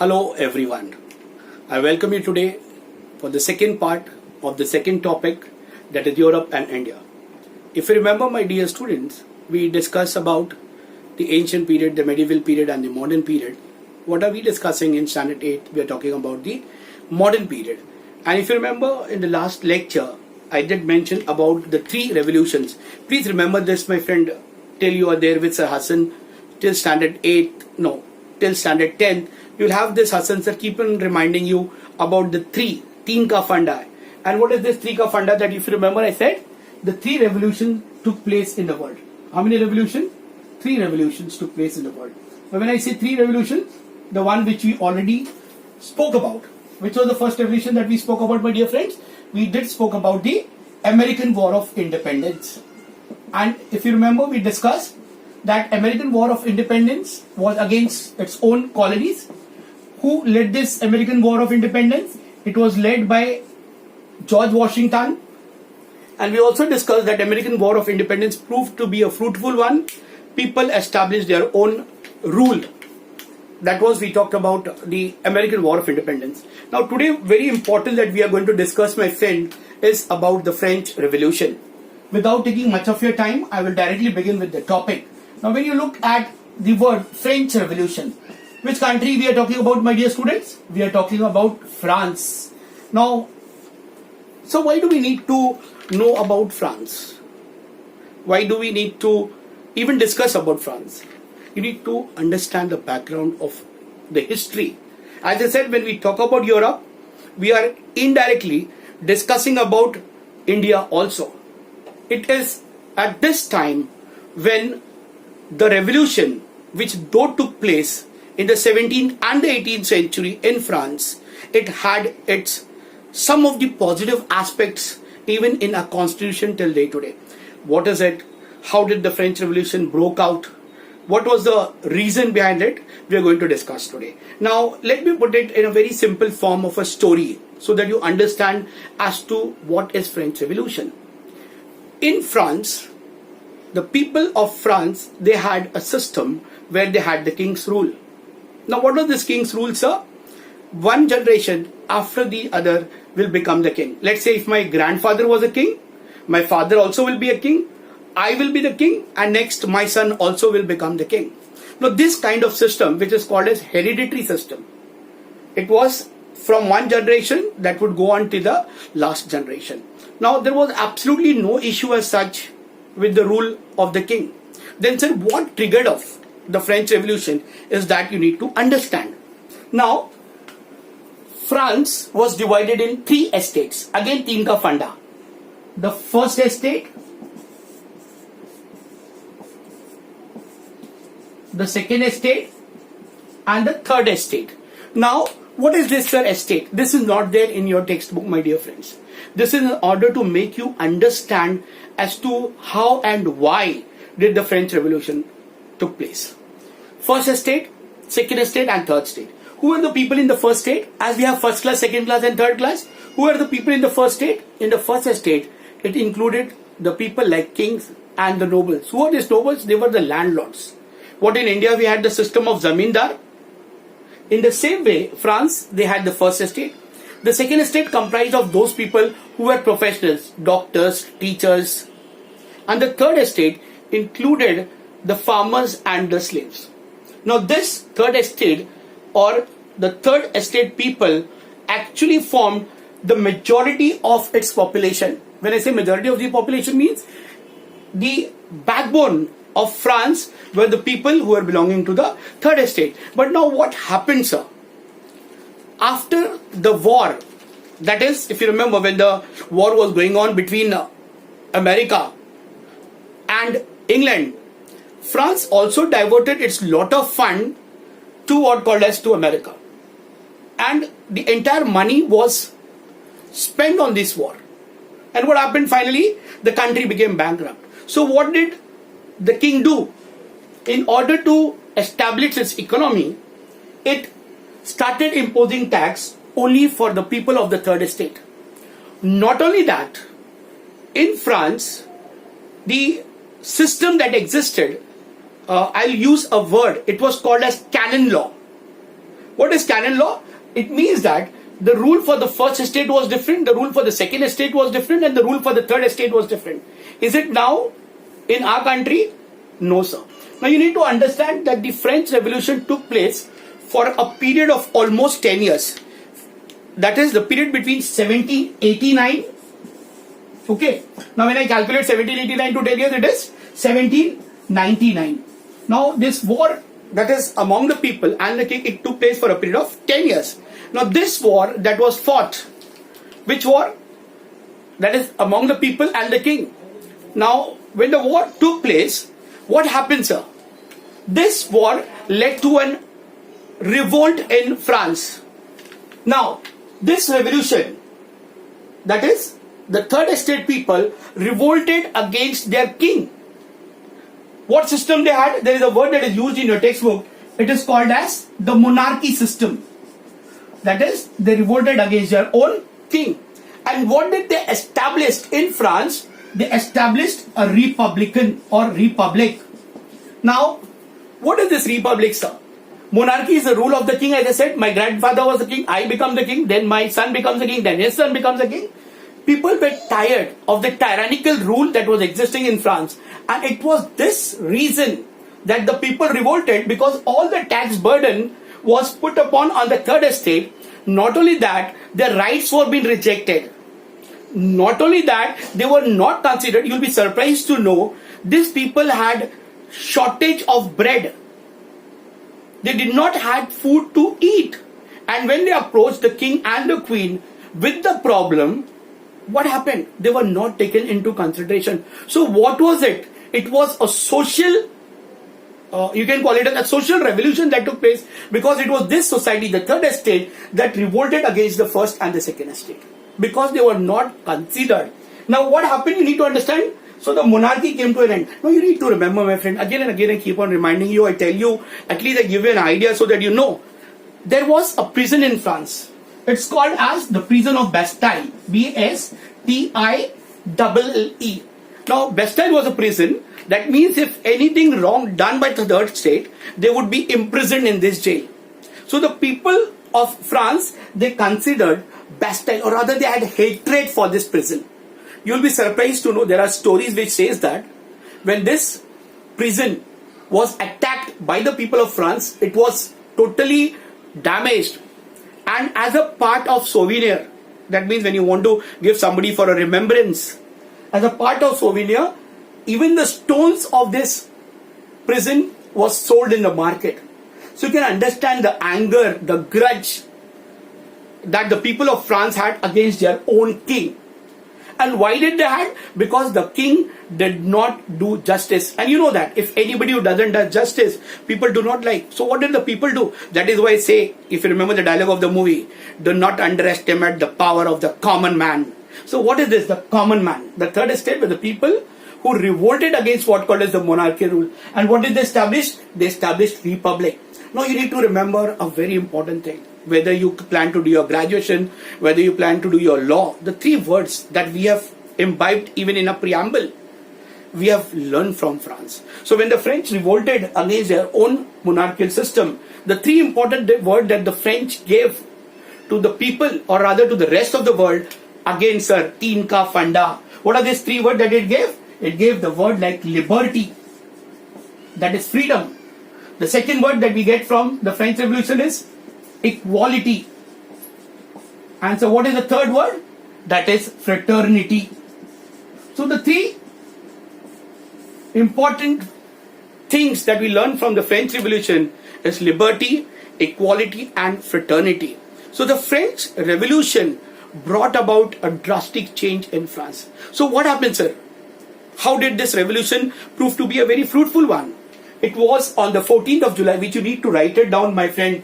Hello everyone. I welcome you today for the second part of the second topic, that is Europe and India. If you remember, my dear students, we discussed about the ancient period, the medieval period and the modern period. What are we discussing in standard 8? We are talking about the modern period. And if you remember in the last lecture, I did mention about the three revolutions. Please remember this, my friend, till you are there with Sir Hassan, till standard 8, no, till standard 10. You'll have this Hassan sir keep on reminding you about the teen ka funda. And what is this three ka funda? That if you remember, I said the three revolutions took place in the world. How many revolutions? Three revolutions took place in the world. But when I say three revolutions, the one which we already spoke about, which was the first revolution that we spoke about, my dear friends? We did spoke about the American War of Independence. And if you remember, we discussed that American War of Independence was against its own colonies. Who led this American War of Independence? It was led by George Washington. And we also discussed that American War of Independence proved to be a fruitful one. People established their own rule. That was, we talked about the American War of Independence. Now today, very important that we are going to discuss, my friend, is about the French Revolution. Without taking much of your time, I will directly begin with the topic. Now when you look at the word French Revolution, which country we are talking about, my dear students? We are talking about France. Now, so why do we need to know about France? Why do we need to even discuss about France? You need to understand the background of the history. As I said, when we talk about Europe, we are indirectly discussing about India also. It is at this time when the revolution which though took place in the 17th and the 18th century in France, it had its some of the positive aspects even in our constitution till day today. What is it? How did the French Revolution broke out? What was the reason behind it? We are going to discuss today. Now, let me put it in a very simple form of a story so that you understand as to what is French Revolution. In France, the people of France, they had a system where they had the king's rule. Now, what was this king's rule, sir? One generation after the other will become the king. Let's say if my grandfather was a king, my father also will be a king, I will be the king, and next my son also will become the king. Now this kind of system, which is called as hereditary system, it was from one generation that would go on to the last generation. Now there was absolutely no issue as such with the rule of the king. Then sir, what triggered off the French Revolution is that you need to understand. Now France was divided in three estates. Again, teen ka funda. The first estate, the second estate and the third estate. Now, what is this third estate? This is not there in your textbook, my dear friends. This is in order to make you understand as to how and why did the French Revolution took place. First estate, second estate and third estate. Who are the people in the first estate? As we have first class, second class and third class. Who are the people in the first estate? In the first estate, it included the people like kings and the nobles. Who are these nobles? They were the landlords. What in India we had the system of zamindar. In the same way, France, they had the first estate. The second estate comprised of those people who were professionals, doctors, teachers. And the third estate included the farmers and the slaves. Now this third estate or the third estate people actually formed the majority of its population. When I say majority of the population means the backbone of France were the people who were belonging to the third estate. But now what happened, sir? After the war, that is, if you remember when the war was going on between America and England, France also diverted its lot of fund to what called as to America. And the entire money was spent on this war. And what happened finally? The country became bankrupt. So what did the king do? In order to establish its economy, it started imposing tax only for the people of the third estate. Not only that, in France, the system that existed, I'll use a word, it was called as Canon Law. What is canon law? It means that the rule for the first estate was different, the rule for the second estate was different, and the rule for the third estate was different. Is it now in our country? No, sir. Now you need to understand that the French Revolution took place for a period of almost 10 years. That is the period between 1789. Okay. Now when I calculate 1789 to 10 years, it is 1799. Now this war that is among the people and the king, it took place for a period of 10 years. Now this war that was fought, which war? That is among the people and the king. Now when the war took place, what happened, sir? This war led to an revolt in France. Now this revolution, that is the third estate people, revolted against their king. What system they had? There is a word that is used in your textbook. It is called as the monarchy system. That is, they revolted against their own king. And what did they establish in France? They established a republican or republic. Now, what is this republic, sir? Monarchy is the rule of the king. As I said, my grandfather was the king, I become the king, then my son becomes the king, then his son becomes the king. People were tired of the tyrannical rule that was existing in France. And it was this reason that the people revolted, because all the tax burden was put upon on the third estate. Not only that, their rights were being rejected. Not only that, they were not considered. You'll be surprised to know these people had shortage of bread. They did not have food to eat. And when they approached the king and the queen with the problem, what happened? They were not taken into consideration. So what was it? It was a social, you can call it a social revolution that took place, because it was this society, the third estate, that revolted against the first and the second estate, because they were not considered. Now what happened? You need to understand. So the monarchy came to an end. Now you need to remember, my friend, again and again I keep on reminding you, I tell you, at least I give you an idea so that you know. There was a prison in France. It's called as the prison of Bastille. Bastille. Now Bastille was a prison. That means if anything wrong done by the third state, they would be imprisoned in this jail. So the people of France, they considered Bastille, or rather they had hatred for this prison. You'll be surprised to know there are stories which says that when this prison was attacked by the people of France, it was totally damaged. And as a part of souvenir, that means when you want to give somebody for a remembrance, as a part of souvenir, even the stones of this prison was sold in the market. So you can understand the anger, the grudge that the people of France had against their own king. And why did they had? Because the king did not do justice. And you know that if anybody who doesn't do justice, people do not like. So what did the people do? That is why I say, if you remember the dialogue of the movie, do not underestimate the power of the common man. So what is this? The common man. The third estate were the people who revolted against what called as the monarchy rule. And what did they establish? They established republic. Now you need to remember a very important thing. Whether you plan to do your graduation, whether you plan to do your law, the three words that we have imbibed even in a preamble, we have learned from France. So when the French revolted against their own monarchical system, the three important words that the French gave to the people, or rather to the rest of the world, again sir, teen ka fanda. What are these three words that it gave? It gave the word like liberty, that is freedom. The second word that we get from the French Revolution is equality. And so what is the third word? That is fraternity. So the three important things that we learn from the French Revolution is liberty, equality and fraternity. So the French Revolution brought about a drastic change in France. So what happened, sir? How did this revolution prove to be a very fruitful one? It was on the 14th of July, which you need to write it down, my friend,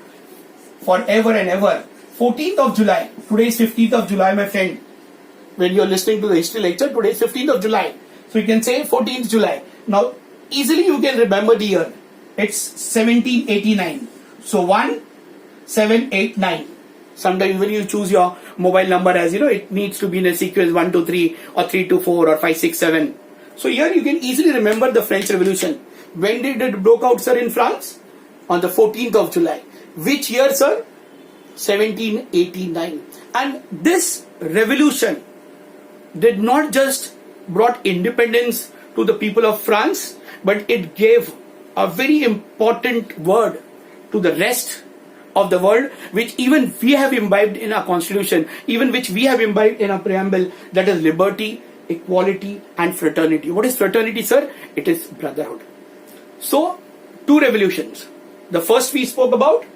forever and ever. 14th of July. Today is 15th of July, my friend. When you are listening to the history lecture, today is 15th of July. So you can say 14th July. Now, easily you can remember the year. It's 1789. So 1789. Sometimes when you choose your mobile number, as you know, it needs to be in a sequence 1, 2, 3 or 3, 2, 4 or 5, 6, 7. So here you can easily remember the French Revolution. When did it broke out, sir, in France? On the 14th of July. Which year, sir? 1789. And this revolution did not just brought independence to the people of France, but it gave a very important word to the rest of the world, which even we have imbibed in our constitution, even which we have imbibed in our preamble, that is liberty, equality and fraternity. What is fraternity, sir? It is brotherhood. So, two revolutions. The first we spoke about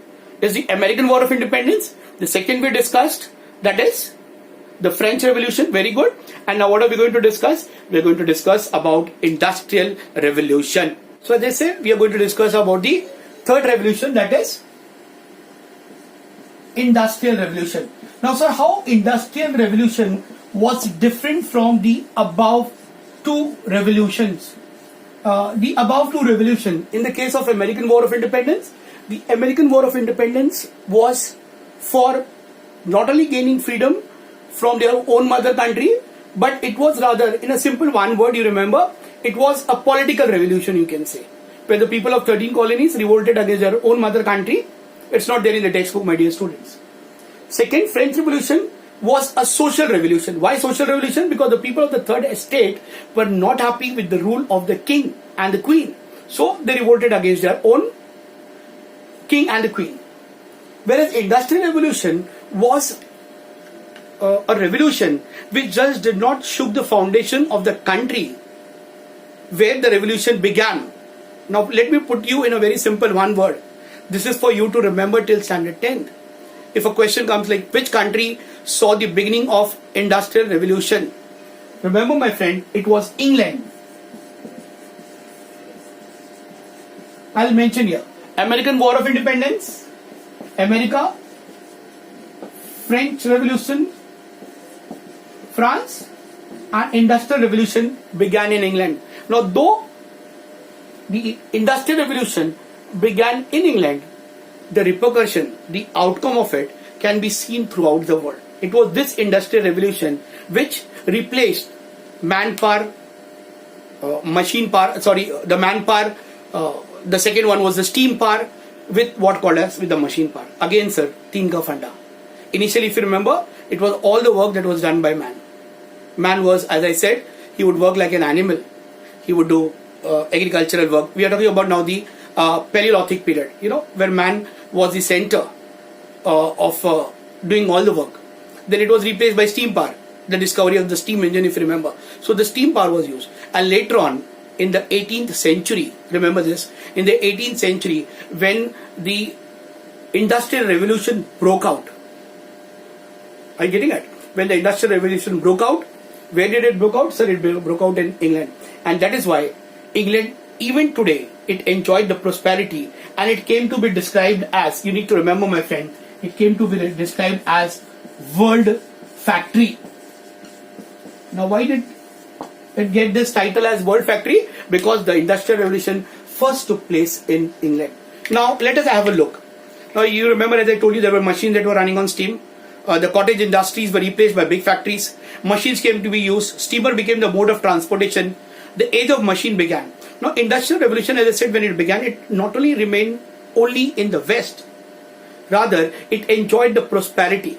is the American War of Independence. The second we discussed, that is the French Revolution. Very good. And now what are we going to discuss? We are going to discuss about Industrial Revolution. So as I say, we are going to discuss about the third revolution, that is Industrial Revolution. Now sir, how Industrial Revolution was different from the above two revolutions? The above two revolutions, in the case of American War of Independence, the American War of Independence was for not only gaining freedom from their own mother country, but it was rather, in a simple one word, you remember, it was a political revolution, you can say, where the people of 13 colonies revolted against their own mother country. It's not there in the textbook, my dear students. Second, French Revolution was a social revolution. Why social revolution? Because the people of the third estate were not happy with the rule of the king and the queen. So they revolted against their own king and the queen. Whereas Industrial Revolution was a revolution which just did not shook the foundation of the country where the revolution began. Now let me put you in a very simple one word. This is for you to remember till standard 10. If a question comes like, which country saw the beginning of Industrial Revolution? Remember my friend, it was England. I'll mention here. American War of Independence, America, French Revolution, France, and Industrial Revolution began in England. Now though the Industrial Revolution began in England, the repercussion, the outcome of it can be seen throughout the world. It was this Industrial Revolution which replaced manpower, machine power, the manpower, the second one was the steam power with what called as with the machine power. Again sir, teen ka funda. Initially if you remember, it was all the work that was done by man. Man was, as I said, he would work like an animal. He would do agricultural work. We are talking about now the Paleolithic period, where man was the center of doing all the work. Then it was replaced by steam power, the discovery of the steam engine, if you remember. So the steam power was used. And later on, in the 18th century, remember this, in the 18th century, when the Industrial Revolution broke out. Are you getting it? When the Industrial Revolution broke out, where did it broke out? Sir, it broke out in England. And that is why England, even today, it enjoyed the prosperity, and it came to be described as, you need to remember my friend, it came to be described as world factory. Now why did it get this title as world factory? Because the Industrial Revolution first took place in England. Now let us have a look. Now you remember, as I told you, there were machines that were running on steam. The cottage industries were replaced by big factories. Machines came to be used. Steamer became the mode of transportation. The age of machine began. Now Industrial Revolution, as I said, when it began, it not only remained only in the West, rather it enjoyed the prosperity.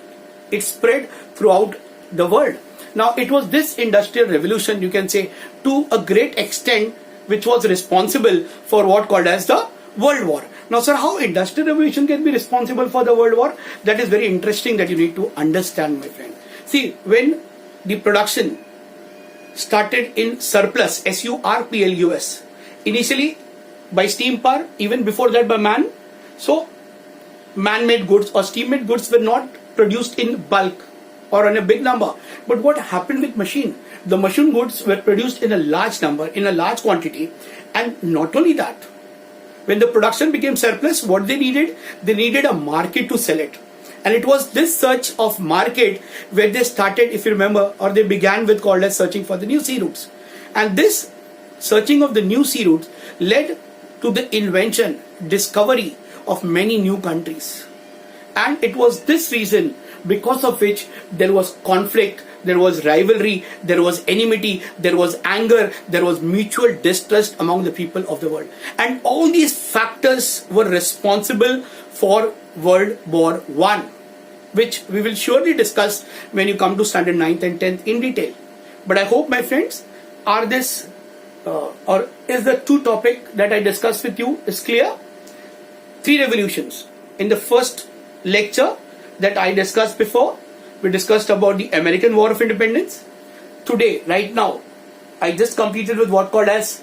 It spread throughout the world. Now it was this Industrial Revolution, you can say, to a great extent, which was responsible for what called as the World War. Now sir, how Industrial Revolution can be responsible for the World War? That is very interesting, that you need to understand, my friend. See, when the production started in surplus, surplus, initially by steam power, even before that by man. So man-made goods or steam-made goods were not produced in bulk or in a big number. But what happened with machine? The machine goods were produced in a large number, in a large quantity. And not only that, when the production became surplus, what they needed a market to sell it. And it was this search of market where they started, if you remember, or they began with called as searching for the new sea routes. And this searching of the new sea routes led to the invention, discovery of many new countries. And it was this reason because of which there was conflict, there was rivalry, there was enmity, there was anger, there was mutual distrust among the people of the world. And all these factors were responsible for World War One, which we will surely discuss when you come to standard 9th and 10th in detail. But I hope, my friends, are this or is the two topic that I discussed with you is clear? Three revolutions. In the first lecture that I discussed before, we discussed about the American War of Independence. Today, right now, I just completed with what called as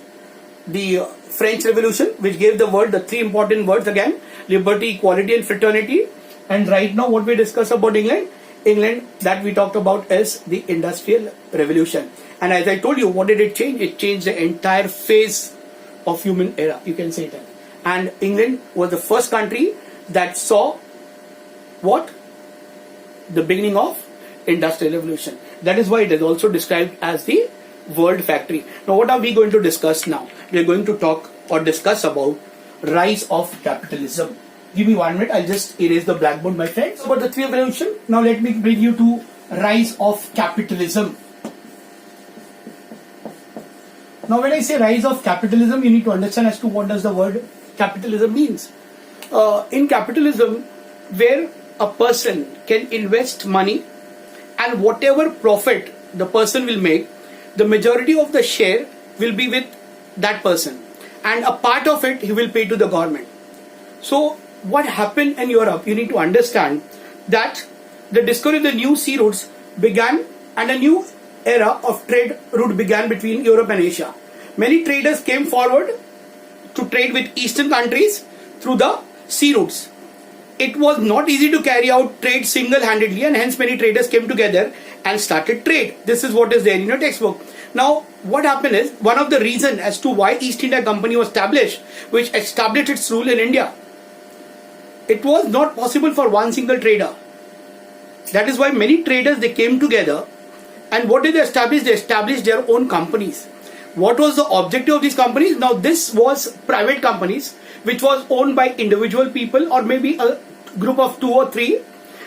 the French Revolution, which gave the three important words again: liberty, equality and fraternity. And right now what we discuss about England that we talked about is the Industrial Revolution. And as I told you, what did it change? It changed the entire phase of human era, you can say that. And England was the first country that saw what? The beginning of Industrial Revolution. That is why it is also described as the world factory. Now what are we going to discuss now? We are going to talk or discuss about rise of capitalism. Give me 1 minute, I'll just erase the blackboard, my friends. About the three revolution, now let me bring you to rise of capitalism. Now when I say rise of capitalism, you need to understand as to what does the word capitalism means. In capitalism, where a person can invest money and whatever profit the person will make, the majority of the share will be with that person and a part of it he will pay to the government. So what happened in Europe, you need to understand that the discovery of the new sea routes began and a new era of trade route began between Europe and Asia. Many traders came forward to trade with eastern countries through the sea routes. It was not easy to carry out trade single-handedly, and hence many traders came together and started trade. This is what is there in your textbook. Now what happened is, one of the reasons as to why East India Company was established, which established its rule in India, it was not possible for one single trader. That is why many traders, they came together, and what did they establish? They established their own companies. What was the objective of these companies? Now this was private companies which was owned by individual people or maybe a group of 2 or 3,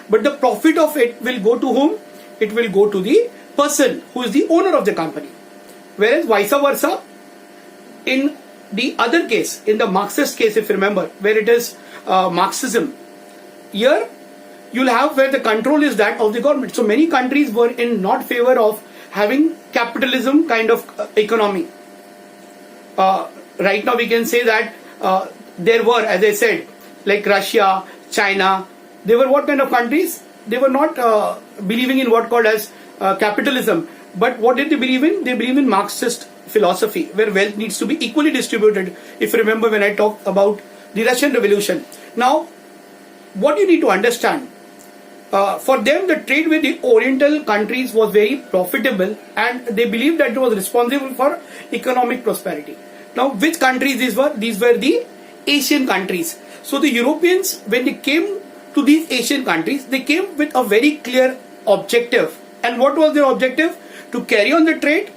but the profit of it will go to whom? It will go to the person who is the owner of the company. Whereas vice versa, in the other case, in the Marxist case, if you remember, where it is Marxism, here you'll have where the control is that of the government. So many countries were in not favor of having capitalism kind of economy. Right now we can say that there were, as I said, like Russia, China, they were what kind of countries? They were not believing in what called as capitalism. But what did they believe in? They believe in Marxist philosophy, where wealth needs to be equally distributed. If you remember when I talked about the Russian Revolution. Now, what you need to understand, for them the trade with the Oriental countries was very profitable, and they believed that it was responsible for economic prosperity. Now, which countries these were? These were the Asian countries. So the Europeans, when they came to these Asian countries, they came with a very clear objective. And what was their objective? To carry on the trade,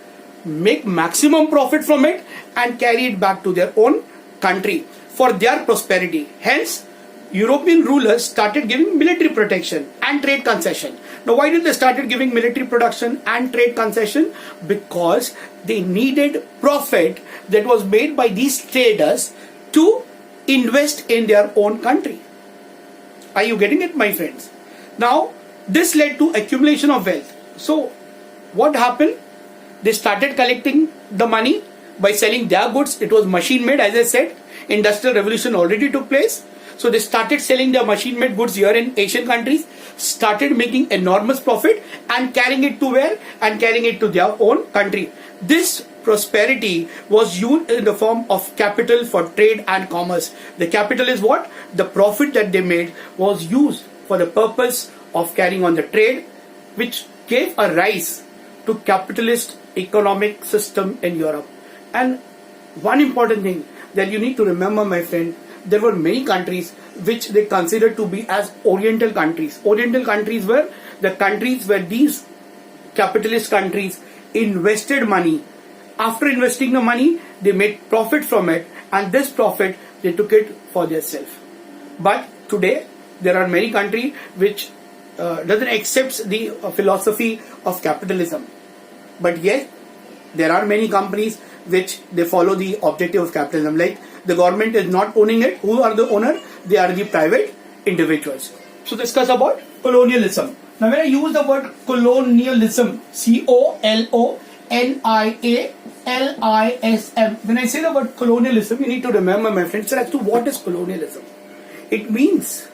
make maximum profit from it, and carry it back to their own country for their prosperity. Hence, European rulers started giving military protection and trade concession. Now, why did they started giving military protection and trade concession? Because they needed profit that was made by these traders to invest in their own country. Are you getting it, my friends? Now, this led to accumulation of wealth. So, what happened? They started collecting the money by selling their goods. It was machine made, as I said. Industrial Revolution already took place. So they started selling their machine made goods here in Asian countries, started making enormous profit and carrying it to where? And carrying it to their own country. This prosperity was used in the form of capital for trade and commerce. The capital is what? The profit that they made was used for the purpose of carrying on the trade, which gave a rise to capitalist economic system in Europe. And one important thing that you need to remember, my friend, there were many countries which they considered to be as Oriental countries. Oriental countries were the countries where these capitalist countries invested money. After investing the money, they made profit from it, and this profit they took it for themselves. But today there are many countries which doesn't accept the philosophy of capitalism. But yet there are many companies which they follow the objective of capitalism. Like the government is not owning it. Who are the owner? They are the private individuals. So discuss about colonialism. Now when I use the word colonialism, C-O-L-O-N-I-A-L-I-S-M, when I say the word colonialism, you need to remember, my friends, as to what is colonialism. It means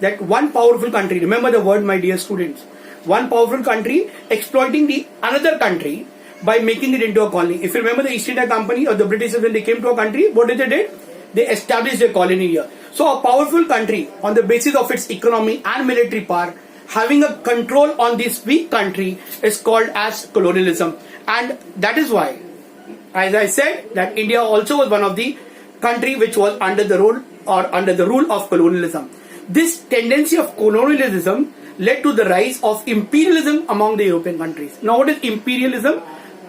that one powerful country, remember the word, my dear students, one powerful country exploiting the another country by making it into a colony. If you remember the East India Company or the British, when they came to a country, what did they do? They established a colony here. So a powerful country, on the basis of its economy and military power, having a control on this weak country, is called as colonialism. And that is why, as I said, that India also was one of the country which was under the rule of colonialism. This tendency of colonialism led to the rise of imperialism among the European countries. Now what is imperialism?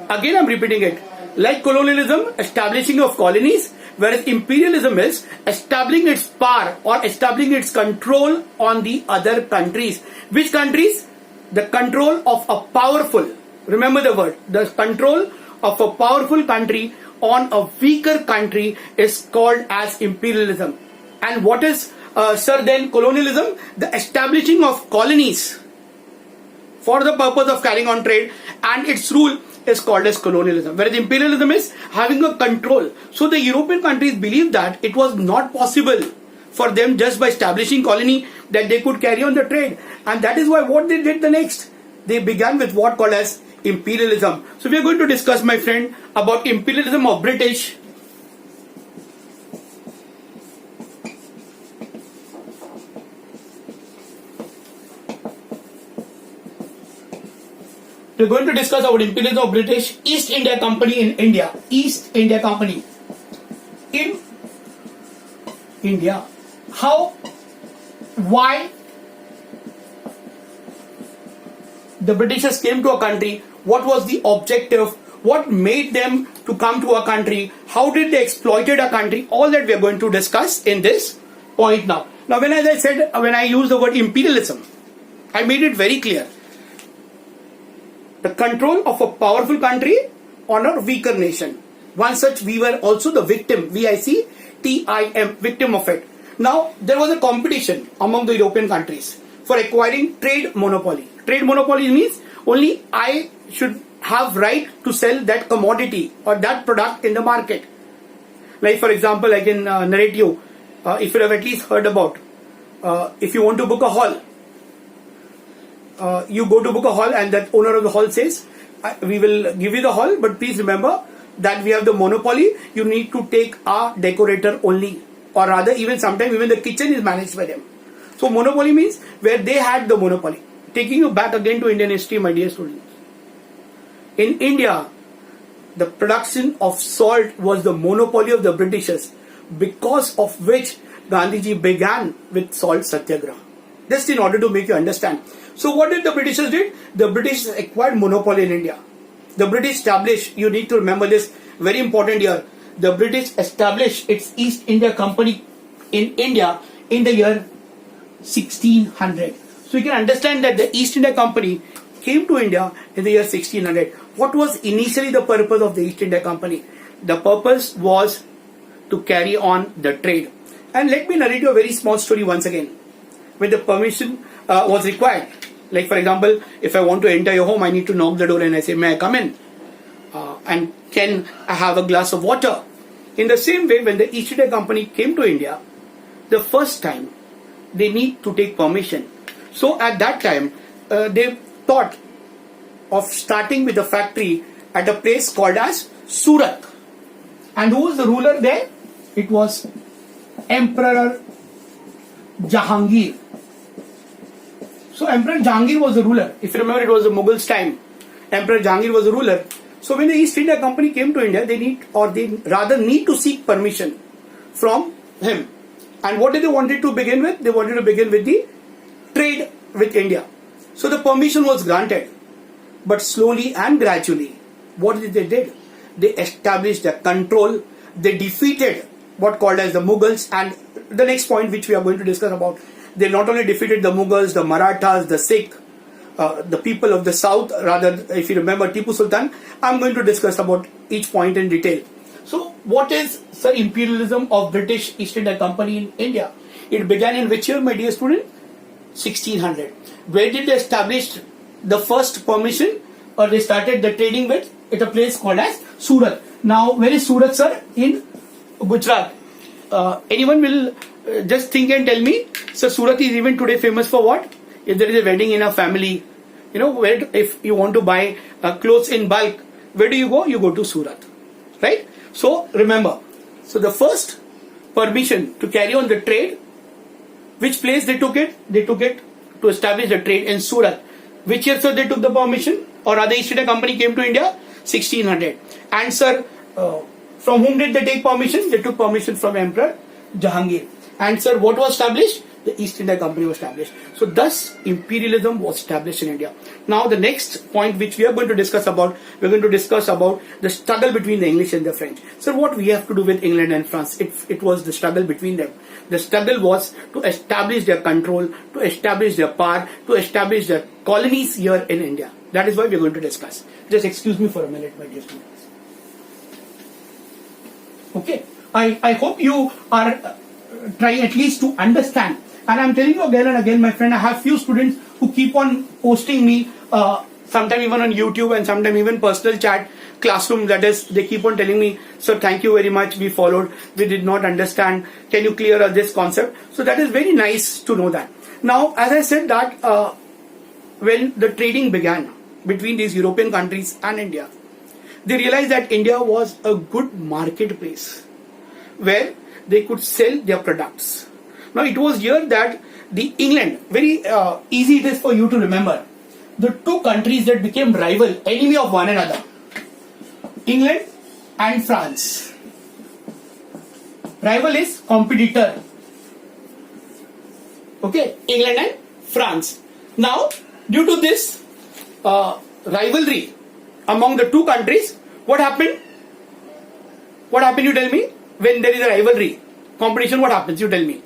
Again I'm repeating it. Like colonialism, establishing of colonies, whereas imperialism is establishing its power or establishing its control on the other countries. Which countries? The control of a powerful, remember the word, the control of a powerful country on a weaker country is called as imperialism. And what is then colonialism? The establishing of colonies for the purpose of carrying on trade, and its rule is called as colonialism, whereas imperialism is having a control. So the European countries believed that it was not possible for them just by establishing colony that they could carry on the trade, and that is why what they did the next, they began with what called as imperialism. So we are going to discuss, my friend, about imperialism of British, we're going to discuss about imperialism of British East India Company in India. East India Company in India. How, why the Britishers came to a country, what was the objective, what made them to come to a country, how did they exploited a country, all that we are going to discuss in this point now. Now when, as I said, when I use the word imperialism, I made it very clear. The control of a powerful country on a weaker nation. One such, we were also the victim, V-I-C-T-I-M, victim of it. Now, there was a competition among the European countries for acquiring trade monopoly. Trade monopoly means only I should have right to sell that commodity or that product in the market. Like for example, I can narrate you, if you have at least heard about, if you want to book a hall, you go to book a hall and that owner of the hall says, we will give you the hall, but please remember that we have the monopoly, you need to take our decorator only, or rather even sometimes even the kitchen is managed by them. So monopoly means where they had the monopoly. Taking you back again to Indian history, my dear students. In India, the production of salt was the monopoly of the Britishers, because of which Gandhiji began with salt satyagraha. Just in order to make you understand. So what did the Britishers did? The British acquired monopoly in India. The British established, you need to remember this, very important here. The British established its East India Company in India in the year 1600. So you can understand that the East India Company came to India in the year 1600. What was initially the purpose of the East India Company? The purpose was to carry on the trade. And let me narrate you a very small story once again. When the permission was required, like for example, if I want to enter your home, I need to knock the door and I say, may I come in? And can I have a glass of water? In the same way, when the East India Company came to India, the first time they need to take permission. So at that time, they thought of starting with a factory at a place called as Surat. And who was the ruler there? It was Emperor Jahangir. So Emperor Jahangir was the ruler. If you remember, it was the Mughals' time. Emperor Jahangir was the ruler. So when the East India Company came to India, they rather need to seek permission from him. And what did they wanted to begin with? They wanted to begin with the trade with India. So the permission was granted. But slowly and gradually, what did they did? They established a control. They defeated what called as the Mughals, and the next point which we are going to discuss about, they not only defeated the Mughals, the Marathas, the Sikh, the people of the south, rather if you remember Tipu Sultan. I'm going to discuss about each point in detail. So what is, sir, imperialism of British East India Company in India? It began in which year, my dear student? 1600. Where did they establish the first permission, or they started the trading with? At a place called as Surat. Now, where is Surat, sir? In Gujarat. Anyone will just think and tell me. So Surat is even today famous for what? If there is a wedding in a family, where if you want to buy clothes in bulk, where do you go? You go to Surat, right? So remember, so the first permission to carry on the trade, which place they took it? They took it to establish the trade in Surat. Which year, sir, they took the permission? Or other East India Company came to India? 1600. And sir, from whom did they take permission? They took permission from Emperor Jahangir. And sir, what was established? The East India Company was established. So thus imperialism was established in India. Now the next point which we are going to discuss about, we're going to discuss about the struggle between the English and the French. So what we have to do with England and France? It was the struggle between them. The struggle was to establish their control, to establish their power, to establish their colonies here in India. That is why we're going to discuss. Just excuse me for a minute, my dear students. Okay, I hope you are trying at least to understand. And I'm telling you again and again, my friend, I have few students who keep on posting me, sometime even on YouTube and sometime even personal chat, classroom, that is, they keep on telling me, sir, thank you very much, we followed, we did not understand, can you clear us this concept? So that is very nice to know that. Now, as I said that, when the trading began between these European countries and India, they realized that India was a good marketplace where they could sell their products. Now it was here that the England, very easy it is for you to remember, the two countries that became rival, enemy of one another, England and France. Rival is competitor. Okay, England and France. Now, due to this rivalry among the two countries, what happened? What happened, you tell me? When there is a rivalry, competition, what happens? You tell me.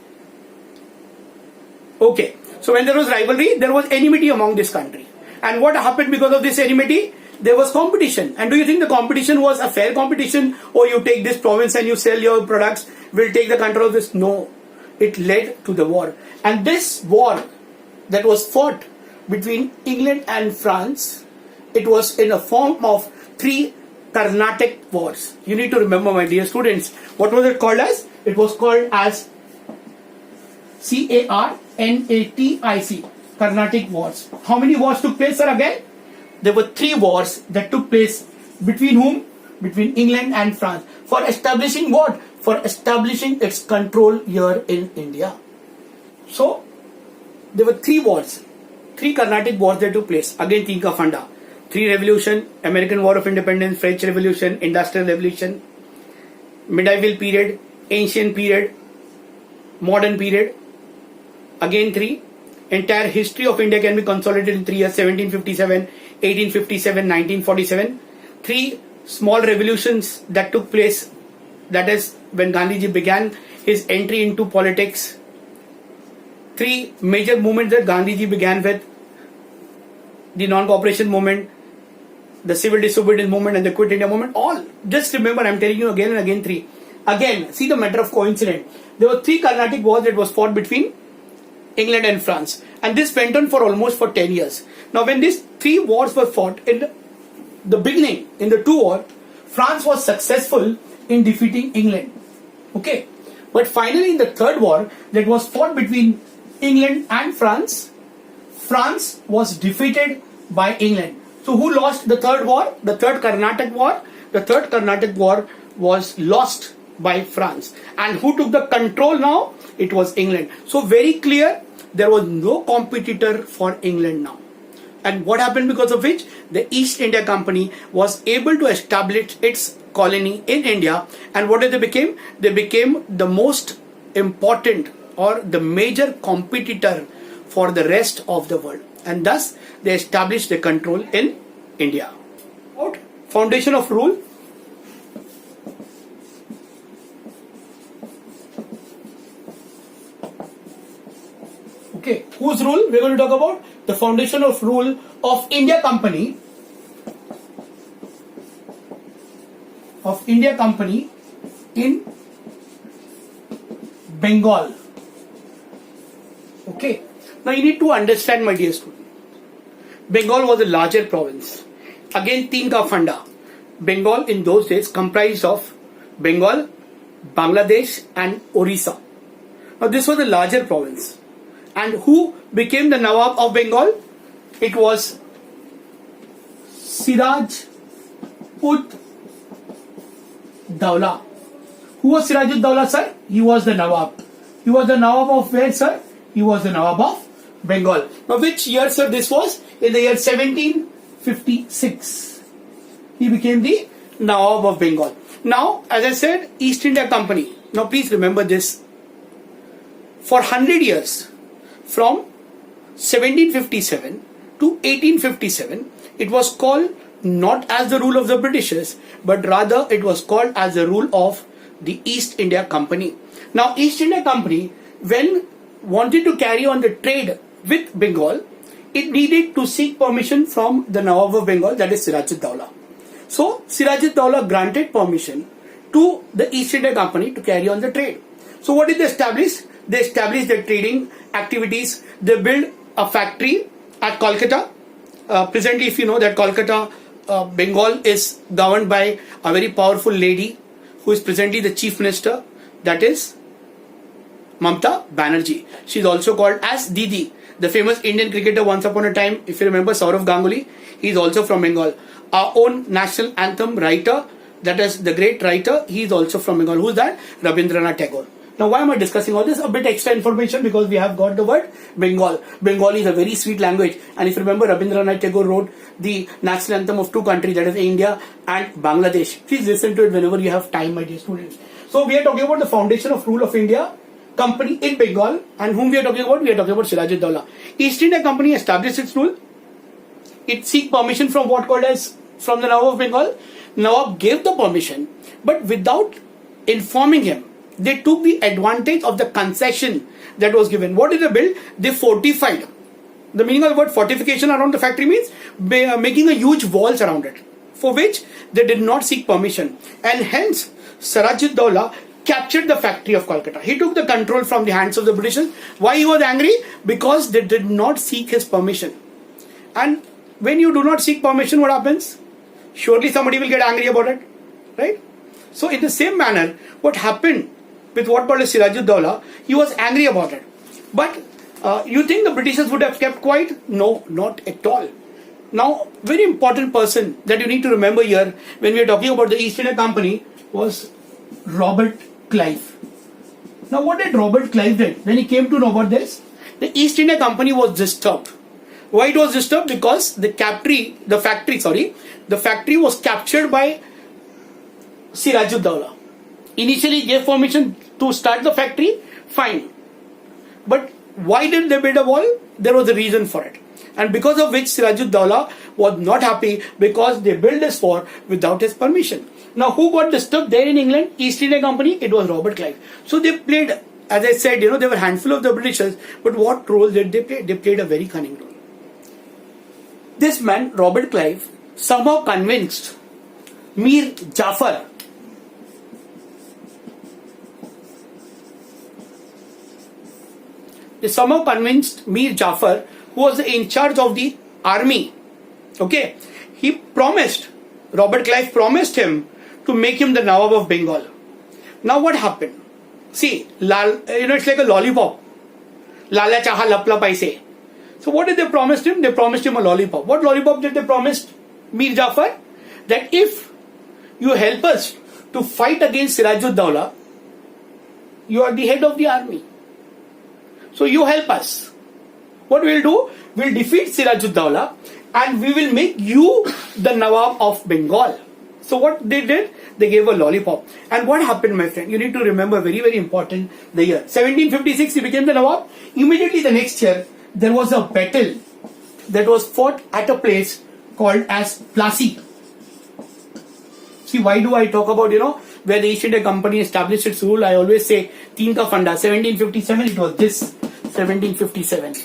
Okay, so when there was rivalry, there was enmity among this country. And what happened because of this enmity? There was competition. And do you think the competition was a fair competition? Or you take this province and you sell your products, we'll take the control of this? No. It led to the war. And this war that was fought between England and France, it was in a form of three Carnatic wars. You need to remember, my dear students, what was it called as? It was called as Carnatic, Carnatic wars. How many wars took place, sir, again? There were three wars that took place between whom? Between England and France. For establishing what? For establishing its control here in India. So, there were three wars. Three Carnatic wars that took place. Again, think of funda. Three revolution, American War of Independence, French Revolution, Industrial Revolution, medieval period, ancient period, modern period. Again three. Entire history of India can be consolidated in 3 years: 1757, 1857, 1947. Three small revolutions that took place. That is when Gandhiji began his entry into politics. Three major movements that Gandhiji began with: the non-cooperation movement, the civil disobedience movement, and the Quit India movement. All, just remember, I'm telling you again and again, three. Again, see the matter of coincidence. There were three Carnatic wars that was fought between England and France, and this went on for almost 10 years. Now, when these three wars were fought, in the beginning, in the two wars, France was successful in defeating England. Okay, but finally, in the third war that was fought between England and France, France was defeated by England. So who lost the third war? The third Carnatic war. The third Carnatic war was lost by France. And who took the control now? It was England. So very clear, there was no competitor for England now. And what happened because of which? The East India Company was able to establish its colony in India. And what did they become? They became the most important or the major competitor for the rest of the world. And thus they established the control in India. Foundation of rule. Okay, whose rule we're going to talk about? The foundation of rule of India Company. Of India Company in Bengal. Okay. Now you need to understand, my dear student. Bengal was a larger province. Again, Tinka Funda. Bengal in those days comprised of Bengal, Bangladesh and Orissa. Now this was a larger province. And who became the Nawab of Bengal? It was Siraj ud Dawla. Who was Siraj ud Dawla, sir? He was the Nawab. He was the Nawab of where, sir? He was the Nawab of Bengal. Now which year, sir, this was? In the year 1756. He became the Nawab of Bengal. Now, as I said, East India Company. Now please remember this. For 100 years, from 1757 to 1857, it was called not as the rule of the Britishers, but rather it was called as the rule of the East India Company. Now, East India Company, when wanted to carry on the trade with Bengal, it needed to seek permission from the Nawab of Bengal, that is Siraj ud Dawla. So, Siraj ud Dawla granted permission to the East India Company to carry on the trade. So, what did they establish? They established their trading activities. They built a factory at Kolkata. Presently, if you know that Kolkata, Bengal is governed by a very powerful lady who is presently the Chief Minister, that is Mamata Banerjee. She is also called as Didi. The famous Indian cricketer once upon a time, if you remember, Saurav Ganguly, he is also from Bengal. Our own national anthem writer, that is the great writer, he is also from Bengal. Who is that? Rabindranath Tagore. Now why am I discussing all this? A bit extra information because we have got the word Bengal. Bengali is a very sweet language, and if you remember, Rabindranath Tagore wrote the national anthem of two countries, that is India and Bangladesh. Please listen to it whenever you have time, my dear students. So we are talking about the foundation of rule of India Company in Bengal, and whom we are talking about? We are talking about Siraj ud Dawla. East India Company established its rule. It seek permission from what called as from the Nawab of Bengal. Nawab gave the permission, but without informing him. They took the advantage of the concession that was given. What did they build? They fortified. The meaning of the word fortification around the factory means making a huge walls around it, for which they did not seek permission. And hence, Siraj ud Dawla captured the factory of Kolkata. He took the control from the hands of the Britishers. Why he was angry? Because they did not seek his permission. And when you do not seek permission, what happens? Surely somebody will get angry about it, right? So in the same manner, what happened with what called as Siraj ud Dawla, he was angry about it. But you think the Britishers would have kept quiet? No, not at all. Now, very important person that you need to remember here when we are talking about the East India Company was Robert Clive. Now, what did Robert Clive do when he came to know about this? The East India Company was disturbed. Why it was disturbed? Because the factory was captured by Siraj ud Dawla. Initially gave permission to start the factory, fine. But why did they build a wall? There was a reason for it. And because of which Siraj ud Dawla was not happy, because they built this fort without his permission. Now who got disturbed there in England? East India Company. It was Robert Clive. So they played, as I said, they were a handful of the Britishers, but what role did they play? They played a very cunning role. This man, Robert Clive, somehow convinced Mir Jafar. They somehow convinced Mir Jafar, who was in charge of the army. Okay, Robert Clive promised him to make him the Nawab of Bengal. Now what happened? See, it's like a lollipop. Lala chaha laplap, I say. So what did they promise him? They promised him a lollipop. What lollipop did they promise Mir Jafar? That if you help us to fight against Siraj ud Dawla, you are the head of the army. So you help us. What we'll do? We'll defeat Siraj ud Dawla and we will make you the Nawab of Bengal. So what they did? They gave a lollipop. And what happened, my friend? You need to remember, very, very important, the year. 1756, he became the Nawab. Immediately the next year, there was a battle that was fought at a place called as Plassey. See, why do I talk about, where the East India Company established its rule? I always say, Teen Ka Funda, 1757, it was this, 1757.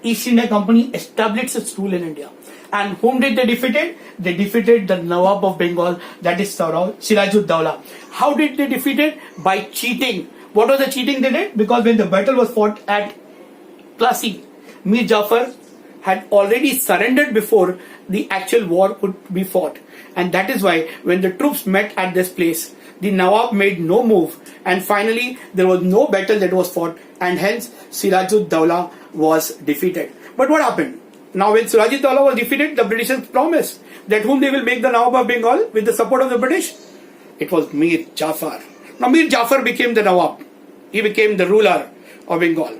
East India Company established its rule in India. And whom did they defeat? They defeated the Nawab of Bengal, that is Siraj ud Dawla. How did they defeat it? By cheating. What was the cheating they did? Because when the battle was fought at classy. Mir Jafar had already surrendered before the actual war could be fought. And that is why when the troops met at this place, the Nawab made no move, and finally there was no battle that was fought, and hence Siraj-ud-Dawla was defeated. But what happened? Now when Siraj-ud-Dawla was defeated, the Britishers promised that whom they will make the Nawab of Bengal with the support of the British? It was Mir Jafar. Now Mir Jafar became the Nawab. He became the ruler of Bengal.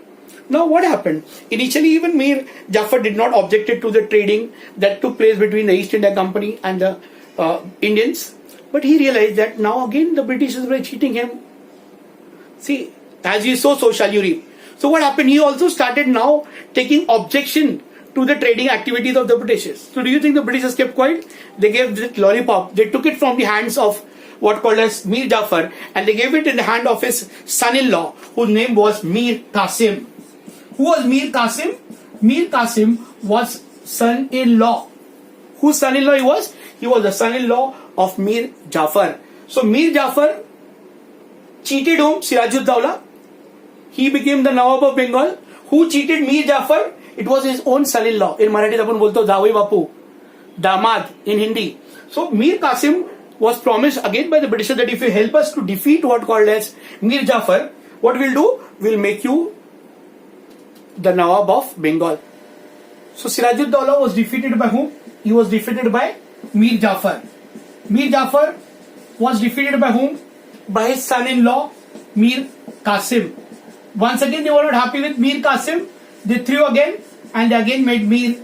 Now what happened? Initially even Mir Jafar did not object to the trading that took place between the East India Company and the Indians. But he realized that now again the Britishers were cheating him. See, as you sow, so shall you reap. So what happened? He also started now taking objection to the trading activities of the Britishers. So do you think the Britishers kept quiet? They gave this lollipop. They took it from the hands of what called as Mir Jafar, and they gave it in the hand of his son-in-law, whose name was Mir Qasim. Who was Mir Qasim? Mir Qasim was son-in-law. Whose son-in-law he was? He was the son-in-law of Mir Jafar. So Mir Jafar cheated whom? Siraj-ud-Dawla. He became the Nawab of Bengal. Who cheated Mir Jafar? It was his own son-in-law. In Marathi apan bolto Jawai Bapu, Damad in Hindi. So Mir Qasim was promised again by the Britishers that if you help us to defeat what called as Mir Jafar, what we'll do? We'll make you the Nawab of Bengal. So Siraj-ud-Dawla was defeated by whom? He was defeated by Mir Jafar. Mir Jafar was defeated by whom? By his son-in-law Mir Qasim. Once again they were not happy with Mir Qasim. They threw again, and they again made Mir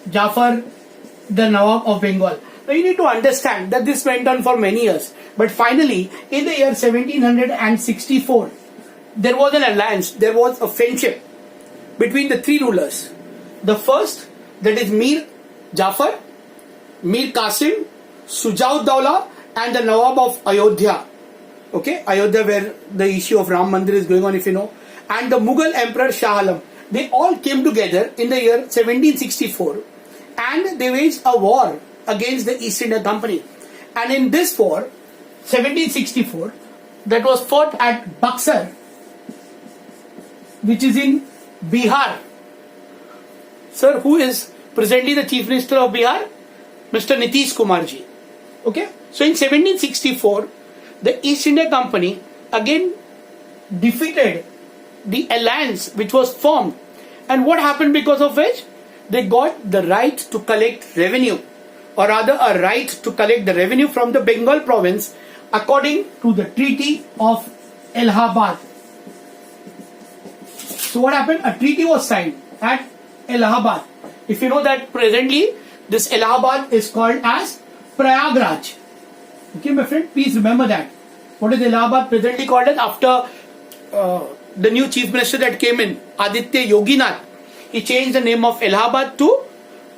Jafar the Nawab of Bengal. Now you need to understand that this went on for many years. But finally, in the year 1764, there was an alliance, there was a friendship between the three rulers. The first, that is Mir Jafar, Mir Qasim, Shuja-ud-Dawla, and the Nawab of Ayodhya. Okay, Ayodhya, where the issue of Ram Mandir is going on, if you know. And the Mughal Emperor Shah Alam. They all came together in the year 1764 and they waged a war against the East India Company. And in this war, 1764, that was fought at Buxar, which is in Bihar. Sir, who is presently the Chief Minister of Bihar? Mr. Nitish Kumarji. Okay? So in 1764, the East India Company again defeated the alliance which was formed. And what happened because of which? They got the right to collect revenue, or rather a right to collect the revenue from the Bengal province according to the Treaty of Alhabar. So what happened? A treaty was signed at Allahabad. If you know that presently this Allahabad is called as Prayagraj. Okay, my friend, please remember that. What is Allahabad presently called as? After the new chief minister that came in, Aditya Yoginath, he changed the name of Allahabad to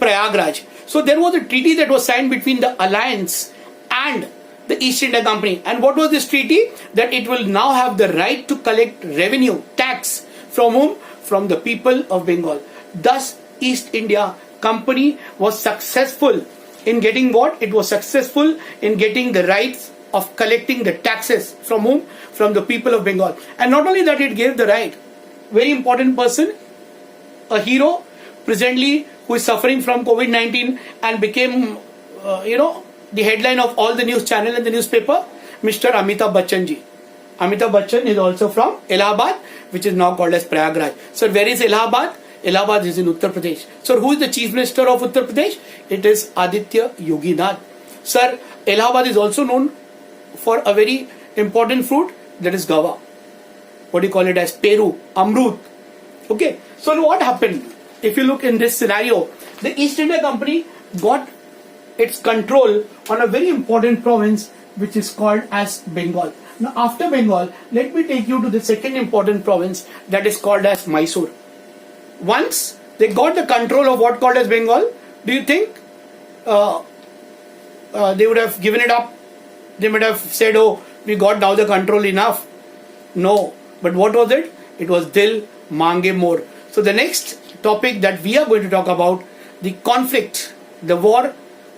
Prayagraj. So there was a treaty that was signed between the alliance and the East India Company. And what was this treaty? That it will now have the right to collect revenue, tax, from whom? From the people of Bengal. Thus, East India Company was successful in getting what? It was successful in getting the rights of collecting the taxes from whom? From the people of Bengal. And not only that, it gave the right. Very important person, a hero presently who is suffering from COVID-19 and became, the headline of all the news channel and the newspaper, Mr. Amitabh Bachchan ji. Amitabh Bachchan is also from Allahabad, which is now called as Prayagraj. So where is Allahabad? Allahabad is in Uttar Pradesh. So who is the Chief Minister of Uttar Pradesh? It is Aditya Yoginath. Sir, Allahabad is also known for a very important fruit, that is Gawa. What do you call it as? Peru, Amrut. Okay. So what happened? If you look in this scenario, the East India Company got its control on a very important province which is called as Bengal. Now after Bengal, let me take you to the second important province that is called as Mysore. Once they got the control of what called as Bengal, do you think they would have given it up? They might have said, oh, we got now the control, enough. No. But what was it? It was Dil Mange More. So the next topic that we are going to talk about, the conflict, the war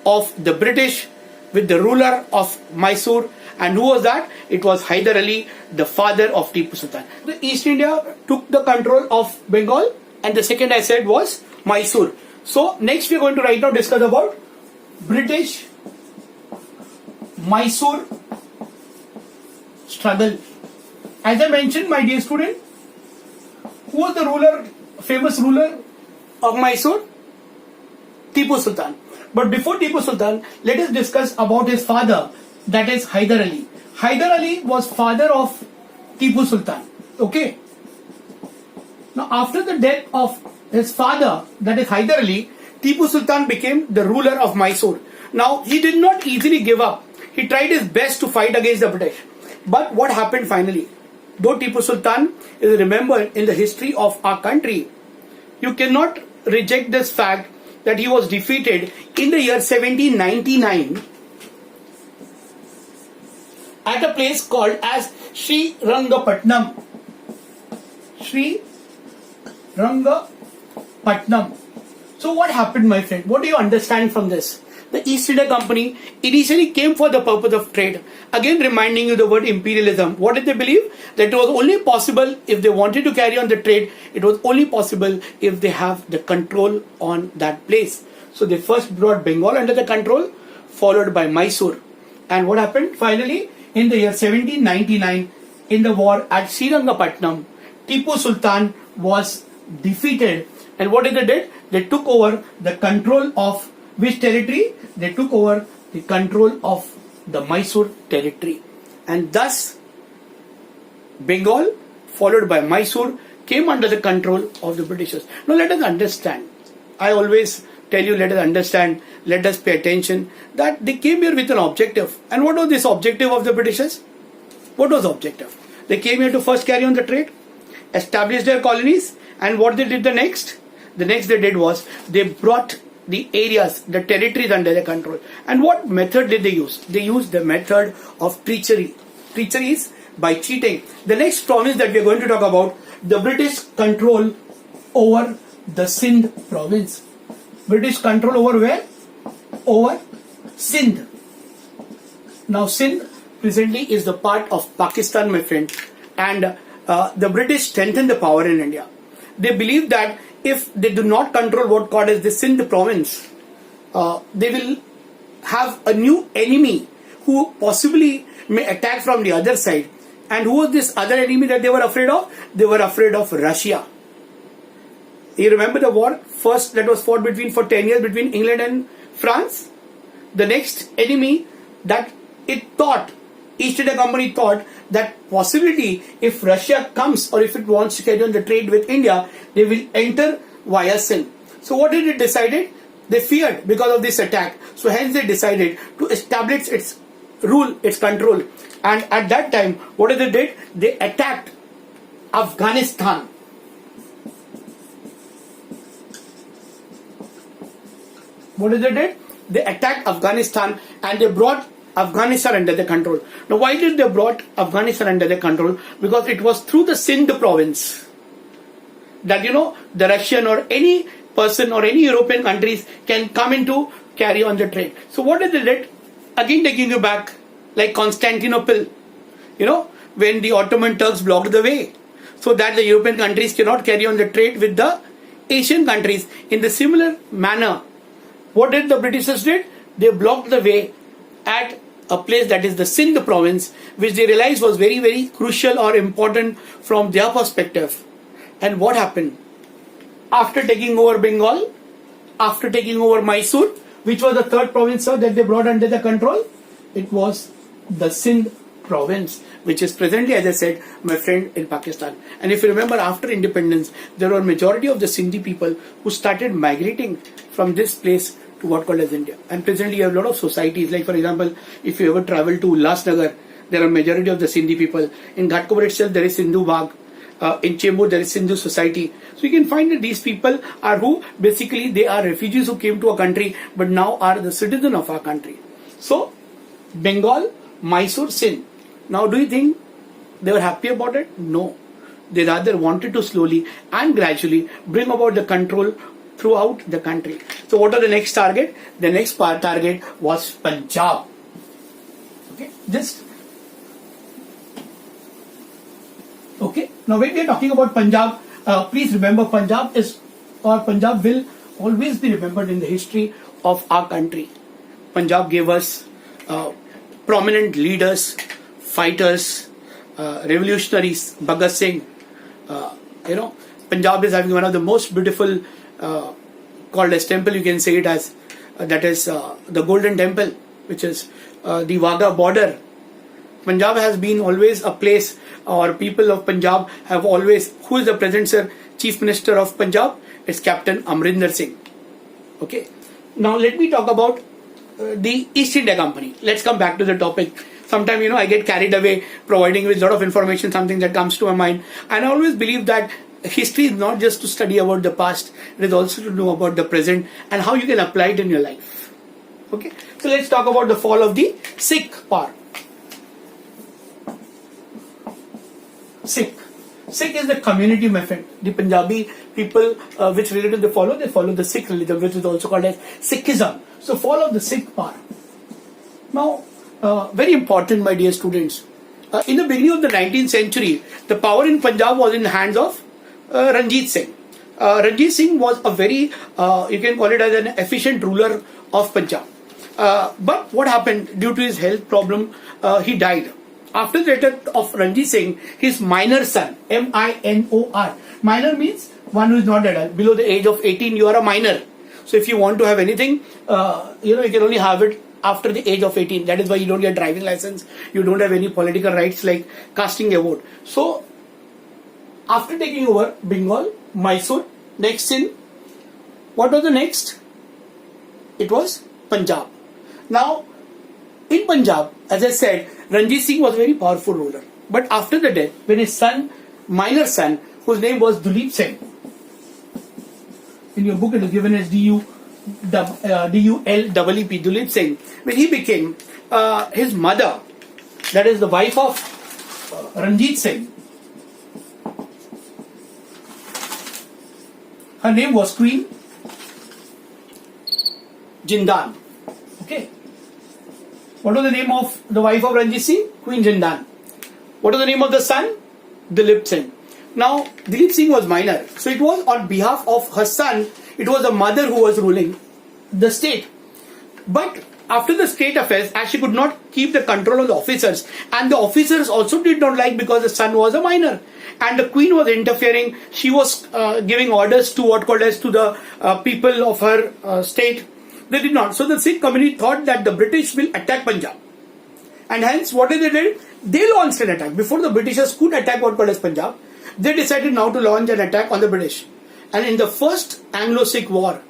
of the British with the ruler of Mysore. And who was that? It was Hyder Ali, the father of Tipu Sultan. The East India took the control of Bengal and the second I said was Mysore. So next we are going to right now discuss about British Mysore struggle. As I mentioned, my dear student, who was the ruler, famous ruler of Mysore? Tipu Sultan. But before Tipu Sultan, let us discuss about his father, that is Hyder Ali. Hyder Ali was father of Tipu Sultan. Okay. Now after the death of his father, that is Hyder Ali, Tipu Sultan became the ruler of Mysore. Now he did not easily give up. He tried his best to fight against the British. But what happened finally? Though Tipu Sultan is remembered in the history of our country, you cannot reject this fact that he was defeated in the year 1799 at a place called as Sri Rangapatnam. Sri Rangapatnam. So what happened, my friend? What do you understand from this? The East India Company initially came for the purpose of trade. Again reminding you the word imperialism. What did they believe? That it was only possible if they wanted to carry on the trade. It was only possible if they have the control on that place. So they first brought Bengal under the control, followed by Mysore. And what happened? Finally, in the year 1799, in the war at Srirangapatnam, Tipu Sultan was defeated. And what did they do? They took over the control of which territory? They took over the control of the Mysore territory. And thus, Bengal, followed by Mysore, came under the control of the Britishers. Now let us understand. I always tell you, let us understand, let us pay attention that they came here with an objective. And what was this objective of the Britishers? What was the objective? They came here to first carry on the trade, establish their colonies, and what they did the next? The next they did was they brought the areas, the territories under their control. And what method did they use? They used the method of treachery. Treachery is by cheating. The next province that we are going to talk about, the British control over the Sindh province. British control over where? Over Sindh. Now Sindh presently is the part of Pakistan, my friend. And the British strengthened the power in India. They believe that if they do not control what called as the Sindh province, they will have a new enemy who possibly may attack from the other side. And who was this other enemy that they were afraid of? They were afraid of Russia. You remember the war first that was fought for 10 years between England and France? The next enemy that it thought, East India Company thought that possibility if Russia comes or if it wants to carry on the trade with India, they will enter via Sindh. So what did it decided? They feared because of this attack. So hence they decided to establish its rule, its control. And at that time, what did they did? They attacked Afghanistan. What did they did? They attacked Afghanistan and they brought Afghanistan under the control. Now why did they brought Afghanistan under the control? Because it was through the Sindh province that the Russian or any person or any European countries can come into carry on the trade. So what did they did? Again taking you back like Constantinople, when the Ottoman Turks blocked the way so that the European countries cannot carry on the trade with the Asian countries. In the similar manner, what did the Britishers did? They blocked the way at a place that is the Sindh province, which they realized was very, very crucial or important from their perspective. And what happened? After taking over Bengal, after taking over Mysore, which was the third province that they brought under the control? It was the Sindh province, which is presently, as I said, my friend, in Pakistan. And if you remember, after independence, there were a majority of the Sindhi people who started migrating from this place to what called as India. And presently you have a lot of societies, like for example, if you ever travel to Ulhasnagar, there are majority of the Sindhi people. In Ghatkopar itself, there is Sindhu Bagh. In Chembur, there is Sindhu society. So you can find that these people are who basically they are refugees who came to our country but now are the citizen of our country. So Bengal, Mysore, Sindh. Now do you think they were happy about it? No. They rather wanted to slowly and gradually bring about the control throughout the country. So what are the next target? The next target was Punjab. Okay, now when we are talking about Punjab, please remember Punjab will always be remembered in the history of our country. Punjab gave us prominent leaders, fighters, revolutionaries, Bhagat Singh. Punjab is having one of the most beautiful called as temple, you can say it as, that is the Golden Temple, which is the Wagah border. Punjab has been always a place, or people of Punjab have always, who is the present sir, Chief Minister of Punjab? It's Captain Amrinder Singh. Okay. Now let me talk about the East India Company. Let's come back to the topic. Sometimes, I get carried away providing with a lot of information, something that comes to my mind. And I always believe that history is not just to study about the past, it is also to know about the present and how you can apply it in your life. Okay. So let's talk about the fall of the Sikh power. Sikh is the community method. The Punjabi people, which religion they follow the Sikh religion, which is also called as Sikhism. So fall of the Sikh power. Now, very important, my dear students. In the beginning of the 19th century, the power in Punjab was in the hands of Ranjit Singh. Ranjit Singh was a very, you can call it as an efficient ruler of Punjab. But what happened? Due to his health problem, he died. After the death of Ranjit Singh, his minor son, M-I-N-O-R. Minor means one who is not adult. Below the age of 18, you are a minor. So if you want to have anything, you can only have it after the age of 18. That is why you don't get driving license. You don't have any political rights like casting a vote. So after taking over Bengal, Mysore, next in, what was the next? It was Punjab. Now, in Punjab, as I said, Ranjit Singh was a very powerful ruler. But after the death, when his son, minor son, whose name was Duleep Singh, in your book it is given as D-U-L-E-E-P, Duleep Singh, when he became his mother, that is the wife of Ranjit Singh, her name was Queen Jindan. Okay. What was the name of the wife of Ranjit Singh? Queen Jindan. What was the name of the son? Duleep Singh. Now, Duleep Singh was minor. So it was on behalf of her son, it was the mother who was ruling the state. But after the state affairs, as she could not keep the control of the officers, and the officers also did not like because the son was a minor, and the queen was interfering, she was giving orders to what called as to the people of her state. They did not. So the Sikh community thought that the British will attack Punjab. And hence, what did they do? They launched an attack. Before the Britishers could attack what called as Punjab, they decided now to launch an attack on the British. And in the first Anglo-Sikh war,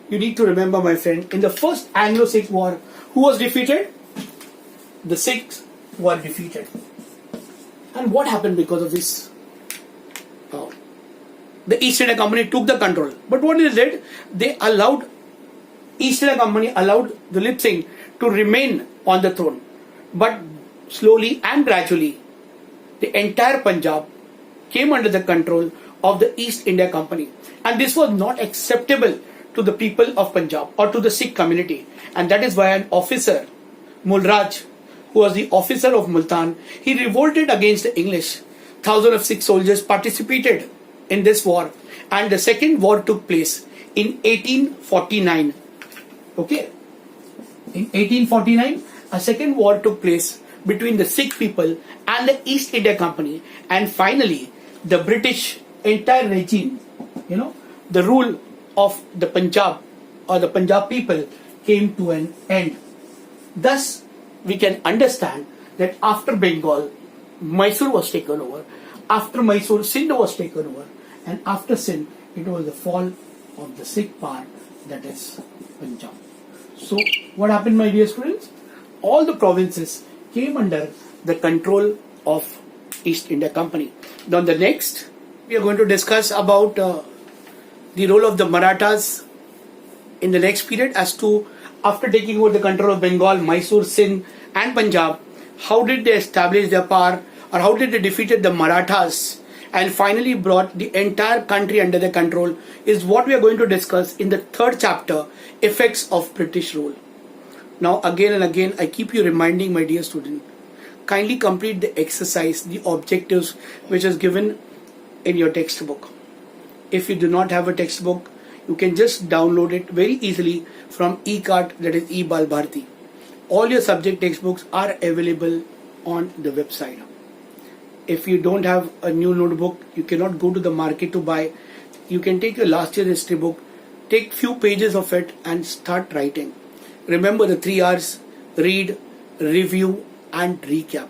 you need to remember, my friend, in the first Anglo-Sikh war, who was defeated? The Sikhs were defeated. And what happened because of this? The East India Company took the control. But what they did? They allowed East India Company allowed Duleep Singh to remain on the throne. But slowly and gradually, the entire Punjab came under the control of the East India Company. And this was not acceptable to the people of Punjab or to the Sikh community. And that is why an officer, Mulraj, who was the officer of Multan, he revolted against the English. Thousands of Sikh soldiers participated in this war. And the second war took place in 1849. Okay. In 1849, a second war took place between the Sikh people and the East India Company. And finally, the British entire regime, the rule of the Punjab or the Punjab people came to an end. Thus, we can understand that after Bengal, Mysore was taken over. After Mysore, Sindh was taken over. And after Sindh, it was the fall of the Sikh part, that is Punjab. So, what happened, my dear students? All the provinces came under the control of East India Company. Now, the next, we are going to discuss about the role of the Marathas in the next period as to, after taking over the control of Bengal, Mysore, Sindh and Punjab, how did they establish their power, or how did they defeated the Marathas and finally brought the entire country under their control, is what we are going to discuss in the third chapter, Effects of British Rule. Now, again and again, I keep you reminding, my dear student, kindly complete the exercise, the objectives which is given in your textbook. If you do not have a textbook, you can just download it very easily from eCart, that is eBal Bharti. All your subject textbooks are available on the website. If you don't have a new notebook, you cannot go to the market to buy. You can take your last year's history book, take few pages of it and start writing. Remember the 3 R's: read, review and recap.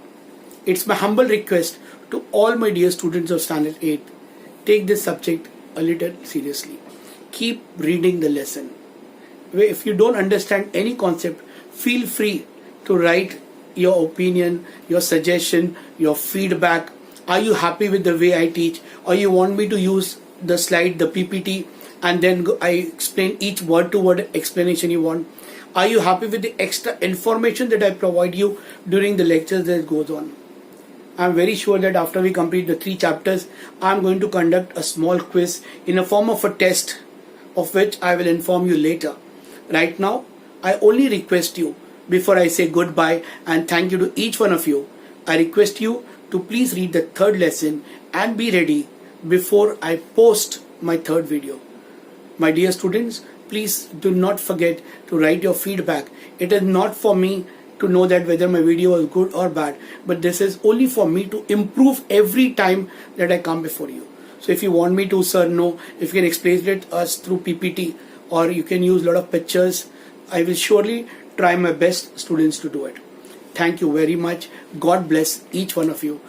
It's my humble request to all my dear students of Standard 8, take this subject a little seriously. Keep reading the lesson. If you don't understand any concept, feel free to write your opinion, your suggestion, your feedback. Are you happy with the way I teach, or you want me to use the slide, the PPT, and then I explain each word to word explanation you want? Are you happy with the extra information that I provide you during the lectures that goes on? I'm very sure that after we complete the 3 chapters, I'm going to conduct a small quiz in a form of a test, of which I will inform you later. Right now, I only request you, before I say goodbye and thank you to each one of you, I request you to please read the 3rd lesson and be ready before I post my 3rd video. My dear students, please do not forget to write your feedback. It is not for me to know that whether my video is good or bad, but this is only for me to improve every time that I come before you. So if you want me to, sir, know, if you can explain it us through PPT, or you can use a lot of pictures, I will surely try my best, students, to do it. Thank you very much. God bless each one of you.